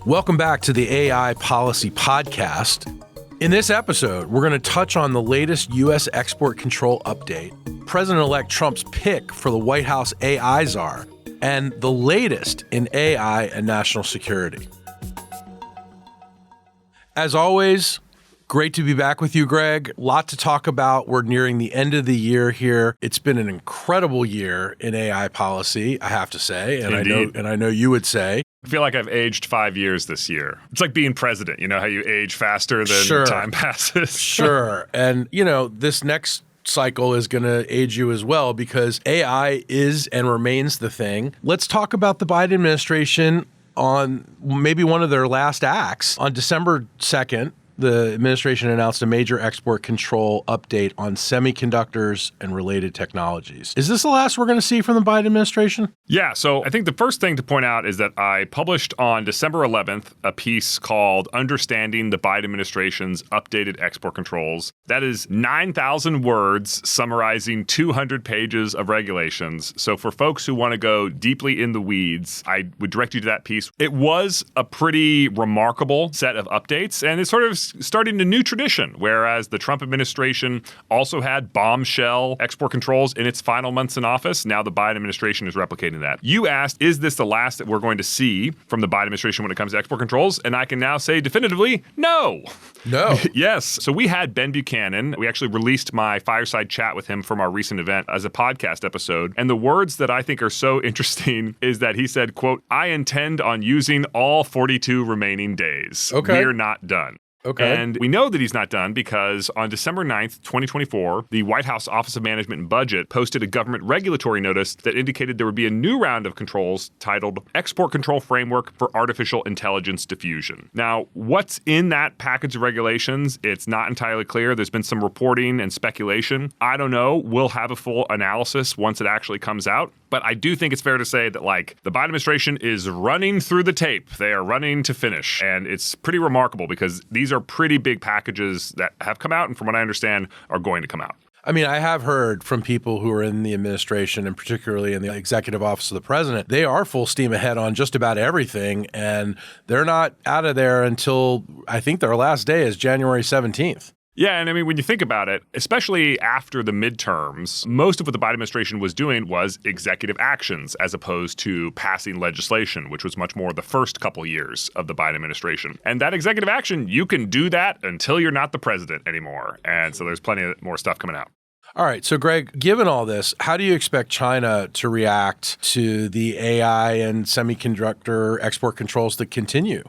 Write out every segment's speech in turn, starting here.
Welcome back to the AI Policy Podcast. In this episode, we're going to touch on the latest U.S. export control update, President-elect Trump's pick for the White House AI czar, and the latest in AI and national security. As always, great to be back with you, Greg. A lot to talk about. We're nearing the end of the year here. It's been an incredible year in AI policy, I have to say, and I know you would say. I feel like I've aged 5 years this year. It's like being president. You know how you age faster than time passes? Sure. And, this next cycle is going to age you as well because AI is and remains the thing. Let's talk about the Biden administration on maybe one of their last acts. On December 2nd, the administration announced a major export control update on semiconductors and related technologies. Is this the last we're going to see from the Biden administration? Yeah, so I think the first thing to point out is that I published on December 11th a piece called Understanding the Biden Administration's Updated Export Controls. That is 9,000 words summarizing 200 pages of regulations. So for folks who want to go deeply in the weeds, I would direct you to that piece. It was a pretty remarkable set of updates, and it's sort of starting a new tradition, whereas the Trump administration also had bombshell export controls in its final months in office. Now the Biden administration is replicating that. You asked, is this the last that we're going to see from the Biden administration when it comes to export controls? And I can now say definitively, no. No. Yes. So we had Ben Buchanan. We actually released my fireside chat with him from our recent event as a podcast episode. And the words that I think are so interesting is that he said, quote, "I intend on using all 42 remaining days. Okay. We're not done." Okay. And we know that he's not done because on December 9th, 2024, the White House Office of Management and Budget posted a government regulatory notice that indicated there would be a new round of controls titled Export Control Framework for Artificial Intelligence Diffusion. Now, what's in that package of regulations? It's not entirely clear. There's been some reporting and speculation. I don't know. We'll have a full analysis once it actually comes out. But I do think it's fair to say that, the Biden administration is running through the tape. They are running to finish. And it's pretty remarkable because these are pretty big packages that have come out and, from what I understand, are going to come out. I mean, I have heard from people who are in the administration and particularly in the executive office of the president, they are full steam ahead on just about everything. And they're not out of there until I think their last day is January 17th. Yeah, and I mean, when you think about it, especially after the midterms, most of what the Biden administration was doing was executive actions as opposed to passing legislation, which was much more the first couple years of the Biden administration. And that executive action, you can do that until you're not the president anymore. And so there's plenty of more stuff coming out. All right. So, Greg, given all this, how do you expect China to react to the AI and semiconductor export controls that continue?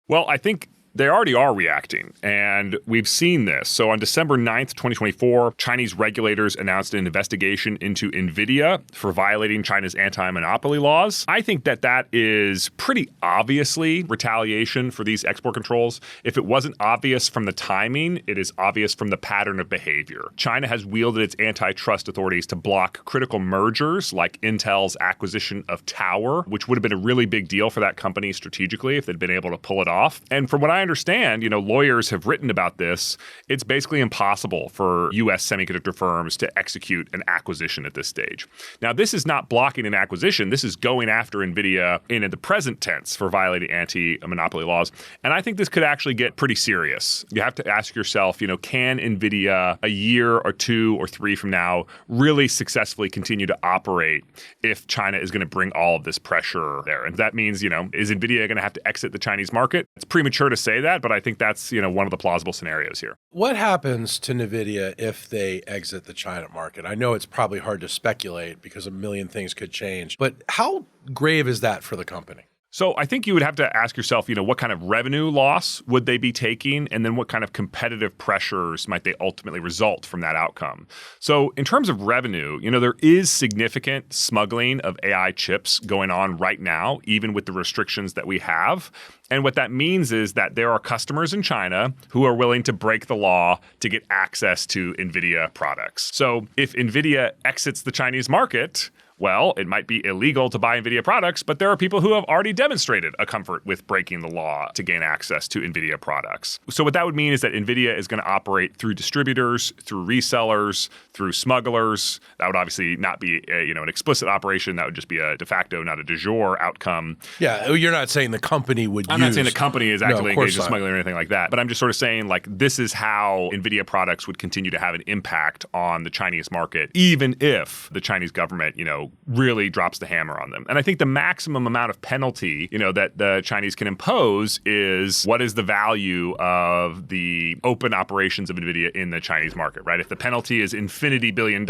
Well, I think they already are reacting, and we've seen this. So on December 9th, 2024, Chinese regulators announced an investigation into Nvidia for violating China's anti-monopoly laws. I think that is pretty obviously retaliation for these export controls. If it wasn't obvious from the timing, it is obvious from the pattern of behavior. China has wielded its antitrust authorities to block critical mergers like Intel's acquisition of Tower, which would have been a really big deal for that company strategically if they'd been able to pull it off. And from what I understand, lawyers have written about this. It's basically impossible for U.S. semiconductor firms to execute an acquisition at this stage. Now, this is not blocking an acquisition. This is going after Nvidia in the present tense for violating anti-monopoly laws. And I think this could actually get pretty serious. You have to ask yourself, can Nvidia a year or 2 or 3 from now really successfully continue to operate if China is going to bring all of this pressure there? And that means, is Nvidia going to have to exit the Chinese market? It's premature to say that, but I think that's, one of the plausible scenarios here. What happens to Nvidia if they exit the China market? I know it's probably hard to speculate because a million things could change, but how grave is that for the company? So I think you would have to ask yourself, what kind of revenue loss would they be taking? And then what kind of competitive pressures might they ultimately result from that outcome? So in terms of revenue, there is significant smuggling of AI chips going on right now, even with the restrictions that we have. And what that means is that there are customers in China who are willing to break the law to get access to NVIDIA products. So if NVIDIA exits the Chinese market, Well, it might be illegal to buy NVIDIA products, but there are people who have already demonstrated a comfort with breaking the law to gain access to NVIDIA products. So what that would mean is that NVIDIA is going to operate through distributors, through resellers, through smugglers. That would obviously not be an explicit operation. That would just be a de facto, not a de jure outcome. Yeah, you're not saying the company would I'm not saying the company is actively engaged in not. smuggling or anything like that, but I'm just sort of saying like this is how NVIDIA products would continue to have an impact on the Chinese market, even if the Chinese government, really drops the hammer on them. And I think the maximum amount of penalty, that the Chinese can impose is what is the value of the open operations of NVIDIA in the Chinese market, right? If the penalty is infinity $1 billion,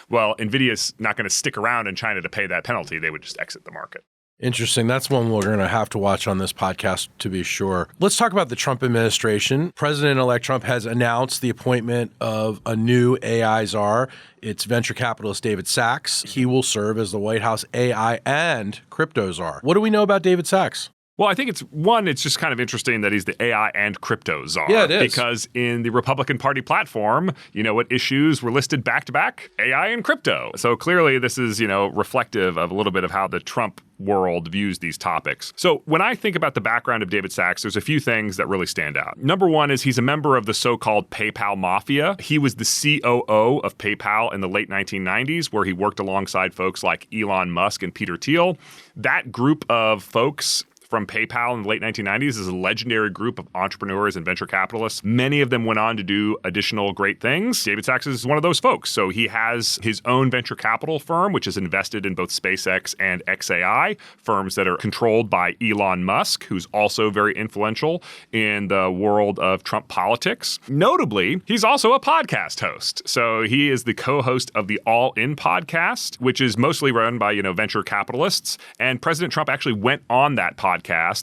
well, NVIDIA's not going to stick around in China to pay that penalty. They would just exit the market. Interesting. That's one we're going to have to watch on this podcast to be sure. Let's talk about the Trump administration. President-elect Trump has announced the appointment of a new AI czar. It's venture capitalist David Sacks. He will serve as the White House AI and crypto czar. What do we know about David Sacks? Well, I think it's just kind of interesting that he's the AI and crypto czar. Yeah, it is. Because in the Republican Party platform, what issues were listed back to back? AI and crypto. So clearly this is, reflective of a little bit of how the Trump world views these topics. So when I think about the background of David Sacks, there's a few things that really stand out. Number one is he's a member of the so-called PayPal mafia. He was the COO of PayPal in the late 1990s, where he worked alongside folks like Elon Musk and Peter Thiel. That group of folks from PayPal in the late 1990s is a legendary group of entrepreneurs and venture capitalists. Many of them went on to do additional great things. David Sacks is one of those folks. So he has his own venture capital firm, which is invested in both SpaceX and XAI, firms that are controlled by Elon Musk, who's also very influential in the world of Trump politics. Notably, he's also a podcast host. So he is the co-host of the All In podcast, which is mostly run by, venture capitalists. And President Trump actually went on that podcast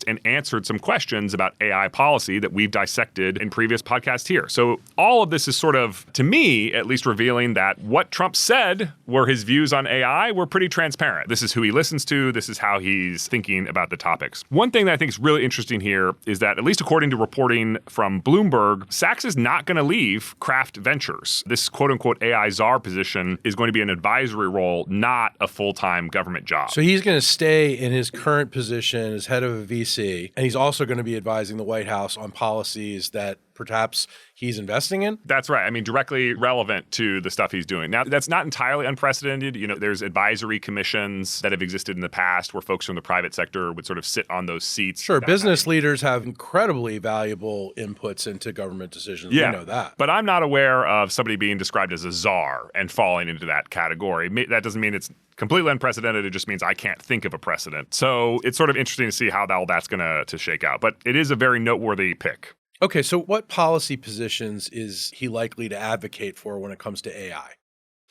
and answered some questions about AI policy that we've dissected in previous podcasts here. So all of this is sort of, to me, at least revealing that what Trump said were his views on AI were pretty transparent. This is who he listens to. This is how he's thinking about the topics. One thing that I think is really interesting here is that, at least according to reporting from Bloomberg, Sacks is not going to leave Kraft Ventures. This quote-unquote AI czar position is going to be an advisory role, not a full-time government job. So he's going to stay in his current position as head of a VC, and he's also going to be advising the White House on policies that perhaps he's investing in? That's right. I mean, directly relevant to the stuff he's doing. Now, that's not entirely unprecedented. There's advisory commissions that have existed in the past where folks from the private sector would sort of sit on those seats. Sure. Business leaders have incredibly valuable inputs into government decisions. Yeah, we know that. But I'm not aware of somebody being described as a czar and falling into that category. That doesn't mean it's completely unprecedented. It just means I can't think of a precedent. So it's sort of interesting to see how all that's going to shake out. But it is a very noteworthy pick. Okay, so what policy positions is he likely to advocate for when it comes to AI?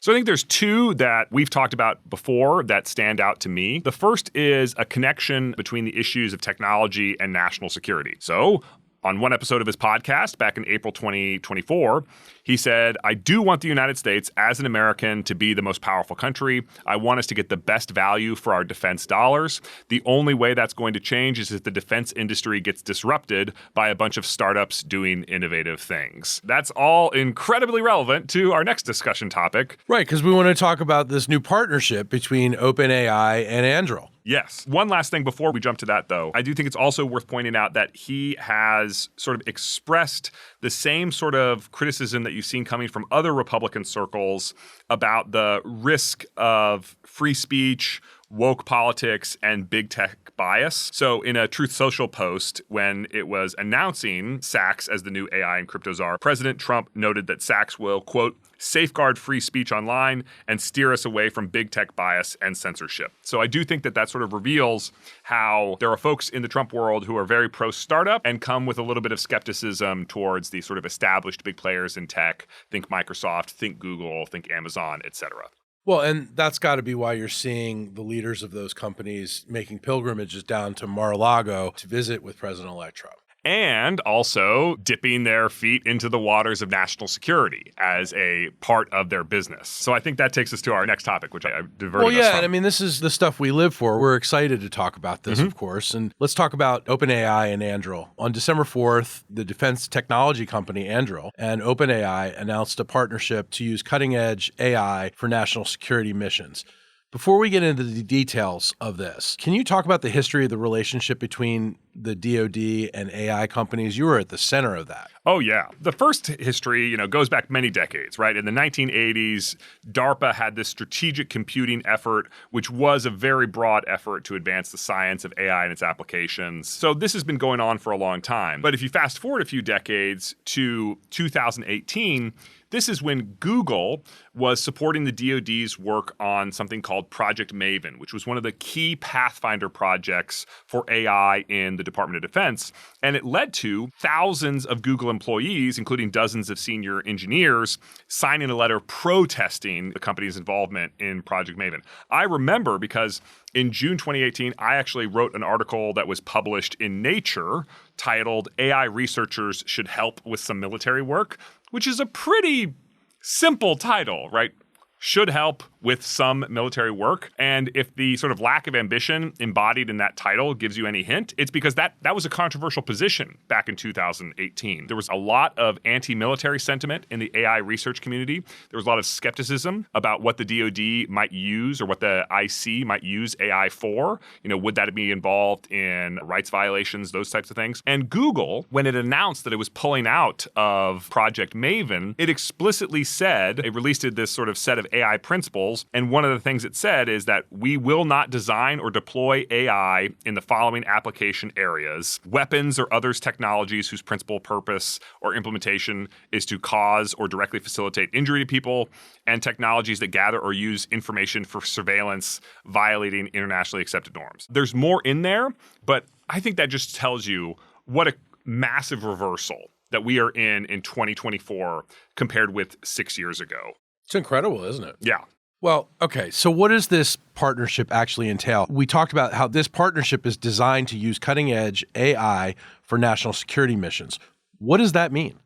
So I think there's two that we've talked about before that stand out to me. The first is a connection between the issues of technology and national security. So on one episode of his podcast back in April 2024, he said, I do want the United States as an American to be the most powerful country. I want us to get the best value for our defense dollars. The only way that's going to change is if the defense industry gets disrupted by a bunch of startups doing innovative things. That's all incredibly relevant to our next discussion topic. Right, because we want to talk about this new partnership between OpenAI and Anduril. Yes. One last thing before we jump to that, though. I do think it's also worth pointing out that he has sort of expressed the same sort of criticism that you've seen coming from other Republican circles about the risk of free speech, woke politics, and big tech bias. So in a Truth Social post, when it was announcing Sacks as the new AI and crypto czar, President Trump noted that Sacks will, quote, safeguard free speech online and steer us away from big tech bias and censorship. So I do think that sort of reveals how there are folks in the Trump world who are very pro-startup and come with a little bit of skepticism towards the sort of established big players in tech. Think Microsoft, think Google, think Amazon, et cetera. Well, and that's got to be why you're seeing the leaders of those companies making pilgrimages down to Mar-a-Lago to visit with President-elect Trump. And also dipping their feet into the waters of national security as a part of their business. So I think that takes us to our next topic, which I diverted us from. Well, yeah, and I mean, this is the stuff we live for. We're excited to talk about this, of course. And let's talk about OpenAI and Anduril. On December 4th, the defense technology company Anduril and OpenAI announced a partnership to use cutting-edge AI for national security missions. Before we get into the details of this, can you talk about the history of the relationship between the DoD and AI companies? You were at the center of that. Oh, yeah. The first history, goes back many decades, right? In the 1980s, DARPA had this strategic computing effort, which was a very broad effort to advance the science of AI and its applications. So this has been going on for a long time. But if you fast forward a few decades to 2018, this is when Google was supporting the DoD's work on something called Project Maven, which was one of the key Pathfinder projects for AI in the Department of Defense. And it led to thousands of Google employees, including dozens of senior engineers, signing a letter protesting the company's involvement in Project Maven. I remember because in June 2018, I actually wrote an article that was published in Nature titled AI Researchers Should Help with Some Military Work, which is a pretty simple title, right? Should help with some military work. And if the sort of lack of ambition embodied in that title gives you any hint, it's because that was a controversial position back in 2018. There was a lot of anti-military sentiment in the AI research community. There was a lot of skepticism about what the DoD might use or what the IC might use AI for. Would that be involved in rights violations, those types of things? And Google, when it announced that it was pulling out of Project Maven, it explicitly said, it released this sort of set of AI principles. And one of the things it said is that we will not design or deploy AI in the following application areas: weapons or other technologies whose principal purpose or implementation is to cause or directly facilitate injury to people, and technologies that gather or use information for surveillance violating internationally accepted norms. There's more in there, but I think that just tells you what a massive reversal that we are in 2024 compared with 6 years ago. It's incredible, isn't it? Yeah. Well, okay, so what does this partnership actually entail? We talked about how this partnership is designed to use cutting-edge AI for national security missions. What does that mean?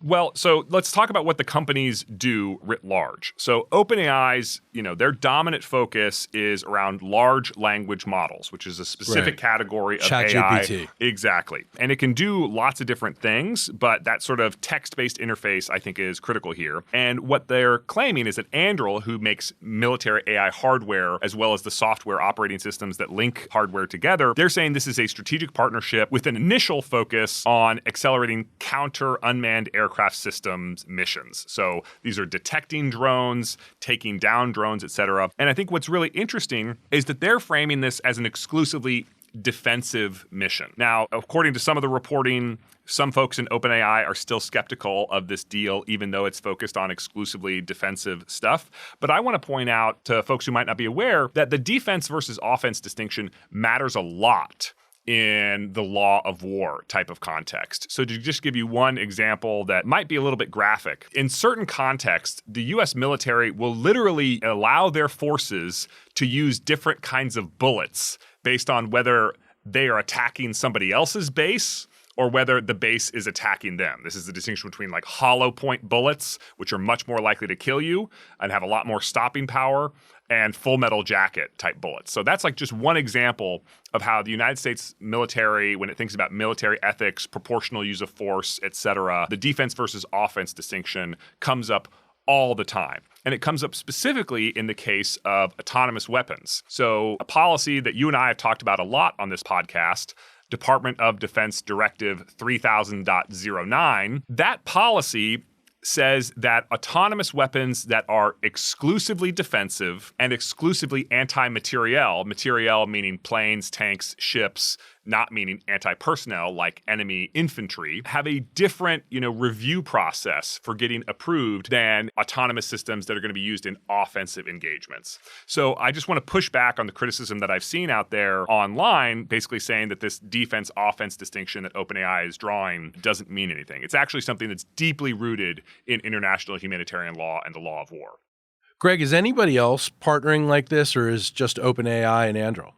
Well, so let's talk about what the companies do writ large. So OpenAI's, their dominant focus is around large language models, which is a specific category of AI. ChatGPT. Exactly. And it can do lots of different things, but that sort of text-based interface, I think, is critical here. And what they're claiming is that Anduril, who makes military AI hardware, as well as the software operating systems that link hardware together, they're saying this is a strategic partnership with an initial focus on accelerating counter unmanned aircraft systems missions. So these are detecting drones, taking down drones, etc. And I think what's really interesting is that they're framing this as an exclusively defensive mission. Now, according to some of the reporting, some folks in OpenAI are still skeptical of this deal, even though it's focused on exclusively defensive stuff. But I want to point out to folks who might not be aware that the defense versus offense distinction matters a lot in the law of war type of context. So to just give you one example that might be a little bit graphic, in certain contexts, the US military will literally allow their forces to use different kinds of bullets based on whether they are attacking somebody else's base or whether the base is attacking them. This is the distinction between like hollow point bullets, which are much more likely to kill you and have a lot more stopping power, and full metal jacket type bullets. So that's like just one example of how the United States military, when it thinks about military ethics, proportional use of force, et cetera, the defense versus offense distinction comes up all the time. And it comes up specifically in the case of autonomous weapons. So a policy that you and I have talked about a lot on this podcast, Department of Defense Directive 3000.09, that policy says that autonomous weapons that are exclusively defensive and exclusively anti-materiel, materiel meaning planes, tanks, ships, not meaning anti-personnel like enemy infantry, have a different, review process for getting approved than autonomous systems that are going to be used in offensive engagements. So I just want to push back on the criticism that I've seen out there online, basically saying that this defense-offense distinction that OpenAI is drawing doesn't mean anything. It's actually something that's deeply rooted in international humanitarian law and the law of war. Greg, is anybody else partnering like this, or is just OpenAI and Anduril?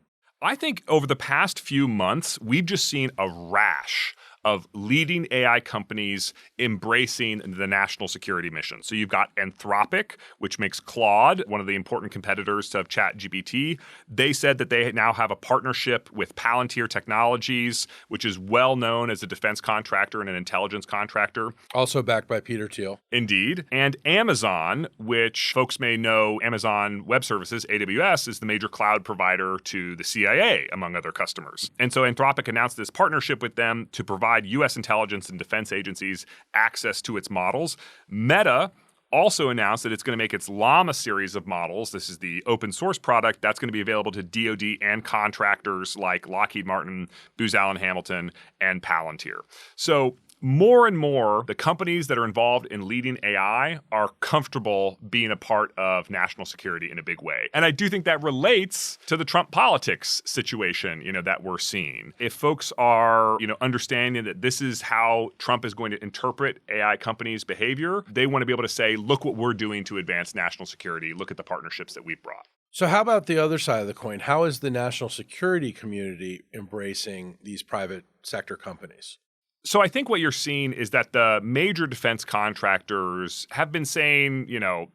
I think over the past few months, we've just seen a rash of leading AI companies embracing the national security mission. So you've got Anthropic, which makes Claude one of the important competitors to ChatGPT. They said that they now have a partnership with Palantir Technologies, which is well known as a defense contractor and an intelligence contractor. Also backed by Peter Thiel. Indeed. And Amazon, which folks may know, Amazon Web Services, AWS, is the major cloud provider to the CIA, among other customers. And so Anthropic announced this partnership with them to provide U.S. intelligence and defense agencies access to its models. Meta also announced that it's going to make its Llama series of models. This is the open source product that's going to be available to DoD and contractors like Lockheed Martin, Booz Allen Hamilton, and Palantir. So more and more, the companies that are involved in leading AI are comfortable being a part of national security in a big way. And I do think that relates to the Trump politics situation, that we're seeing. If folks are, understanding that this is how Trump is going to interpret AI companies' behavior, they want to be able to say, look what we're doing to advance national security. Look at the partnerships that we've brought. So how about the other side of the coin? How is the national security community embracing these private sector companies? So I think what you're seeing is that the major defense contractors have been saying,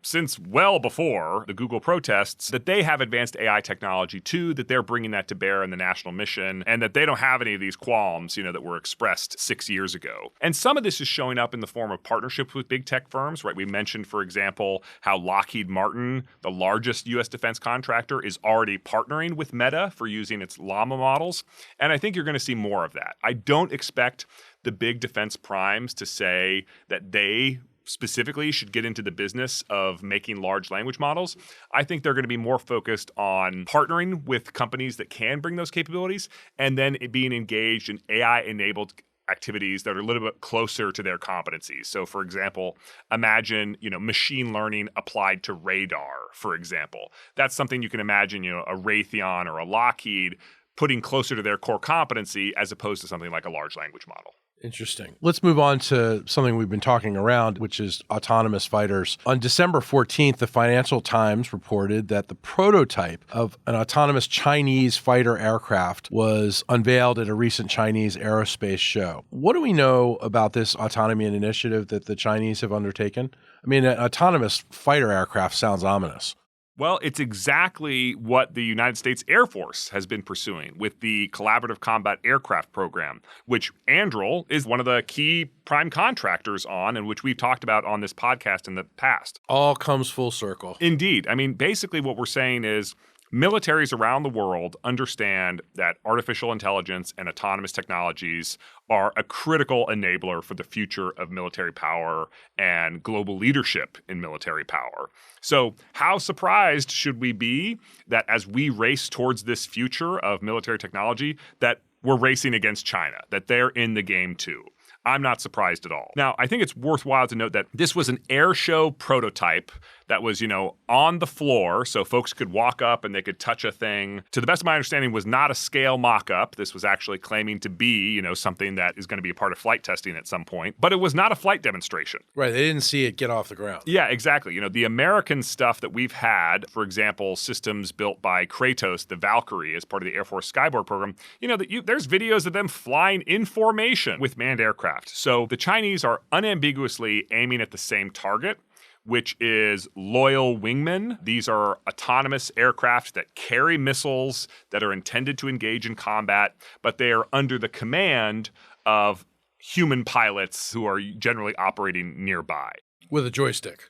since well before the Google protests, that they have advanced AI technology too, that they're bringing that to bear in the national mission, and that they don't have any of these qualms, that were expressed 6 years ago. And some of this is showing up in the form of partnerships with big tech firms, right? We mentioned, for example, how Lockheed Martin, the largest U.S. defense contractor, is already partnering with Meta for using its Llama models. And I think you're going to see more of that. I don't expect the big defense primes to say that they specifically should get into the business of making large language models. I think they're going to be more focused on partnering with companies that can bring those capabilities and then being engaged in AI-enabled activities that are a little bit closer to their competencies. So, for example, imagine, machine learning applied to radar, for example. That's something you can imagine, a Raytheon or a Lockheed putting closer to their core competency as opposed to something like a large language model. Interesting. Let's move on to something we've been talking around, which is autonomous fighters. On December 14th, the Financial Times reported that the prototype of an autonomous Chinese fighter aircraft was unveiled at a recent Chinese aerospace show. What do we know about this autonomy initiative that the Chinese have undertaken? I mean, an autonomous fighter aircraft sounds ominous. Well, it's exactly what the United States Air Force has been pursuing with the Collaborative Combat Aircraft Program, which Anduril is one of the key prime contractors on and which we've talked about on this podcast in the past. All comes full circle. Indeed. I mean, basically what we're saying is militaries around the world understand that artificial intelligence and autonomous technologies are a critical enabler for the future of military power and global leadership in military power. So how surprised should we be that as we race towards this future of military technology, that we're racing against China, that they're in the game too? I'm not surprised at all. Now, I think it's worthwhile to note that this was an air show prototype that was, on the floor, so folks could walk up and they could touch a thing. To the best of my understanding, was not a scale mock-up. This was actually claiming to be, something that is going to be a part of flight testing at some point. But it was not a flight demonstration. Right, they didn't see it get off the ground. Yeah, exactly. The American stuff that we've had, for example, systems built by Kratos, the Valkyrie, as part of the Air Force Skyborg program, there's videos of them flying in formation with manned aircraft. So the Chinese are unambiguously aiming at the same target, which is loyal wingmen. These are autonomous aircraft that carry missiles that are intended to engage in combat, but they are under the command of human pilots who are generally operating nearby. With a joystick.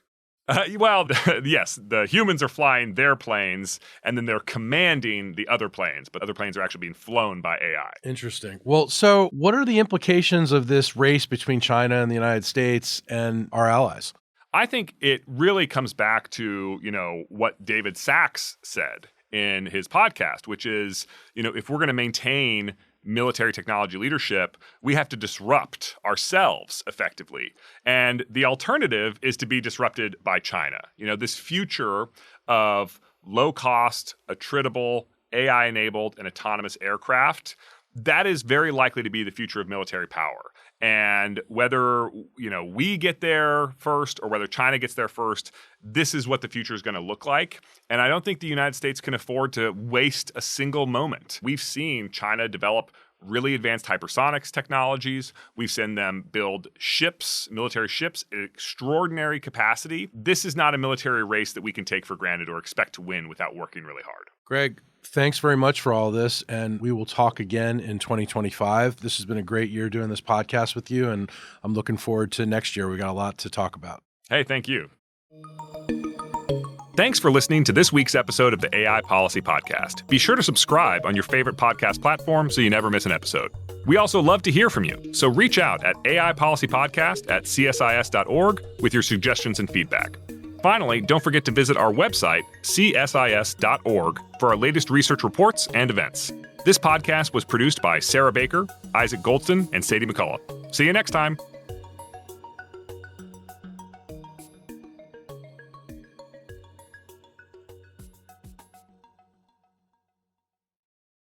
Yes, the humans are flying their planes, and then they're commanding the other planes, but other planes are actually being flown by AI. Interesting. Well, so what are the implications of this race between China and the United States and our allies? I think it really comes back to, what David Sachs said in his podcast, which is, if we're going to maintain military technology leadership, we have to disrupt ourselves effectively. And the alternative is to be disrupted by China. This future of low-cost, attritable, AI-enabled, and autonomous aircraft, that is very likely to be the future of military power. And whether, we get there first or whether China gets there first, this is what the future is going to look like. And I don't think the United States can afford to waste a single moment. We've seen China develop really advanced hypersonics technologies. We've seen them build ships, military ships, at extraordinary capacity. This is not a military race that we can take for granted or expect to win without working really hard. Greg, thanks very much for all this, and we will talk again in 2025. This has been a great year doing this podcast with you, and I'm looking forward to next year. We got a lot to talk about. Hey, thank you. Thanks for listening to this week's episode of the AI Policy Podcast. Be sure to subscribe on your favorite podcast platform so you never miss an episode. We also love to hear from you, so reach out at aipolicypodcast@csis.org with your suggestions and feedback. Finally, don't forget to visit our website, csis.org, for our latest research reports and events. This podcast was produced by Sarah Baker, Isaac Goldston, and Sadie McCullough. See you next time.